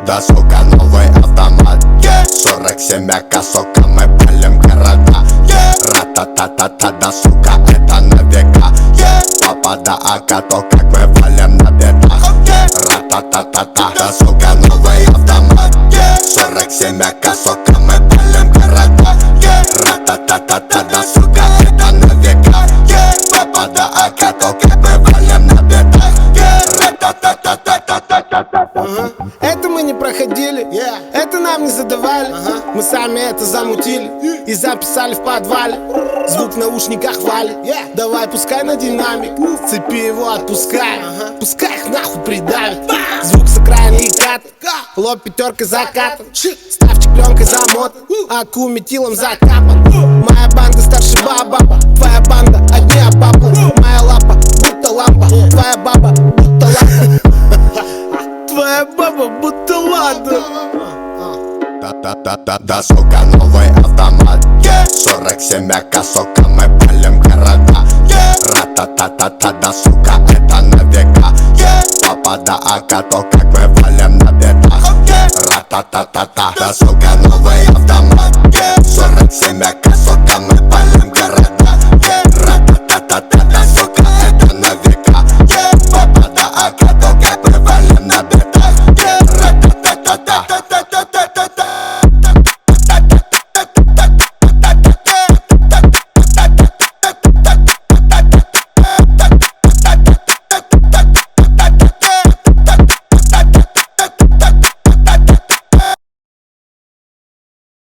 Да, сука, новый автомат, 47 АК, сука, мы палим города. Ра-та-та-та-та, да, сука, это на века. Папа да АК, то как мы валим на бедах. Ра-та-та-та-та, да, сука, новый автомат, 47 АК, сука, мы палим города. Ра-та-та-та-та, да, сука, это на века. Папа да АК, то как мы валим на бедах. Это мы не проходили, это нам не задавали. Мы сами это замутили и записали в подвале. Звук в наушниках валит, давай пускай на динамик. С цепи его отпускай, пускай их нахуй придавит. Звук с окраины и кат, лоб пятеркой закатан, ставчик пленкой замотан, аку метилом закапан. Моя банда старше баба, твоя банда одни обапла. Моя лапа будто лампа, твоя баба будто лампа. Твоя баба будто ладно. Да, сука, новый автомат, 47 АК, сука, мы палим города. Ра-та-та-та-та, да, сука, это на века. Папа да АК, то как мы валим на бедах. Ра-та-та-та-та, да, сука, новый автомат, 47 АК, сука, мы палим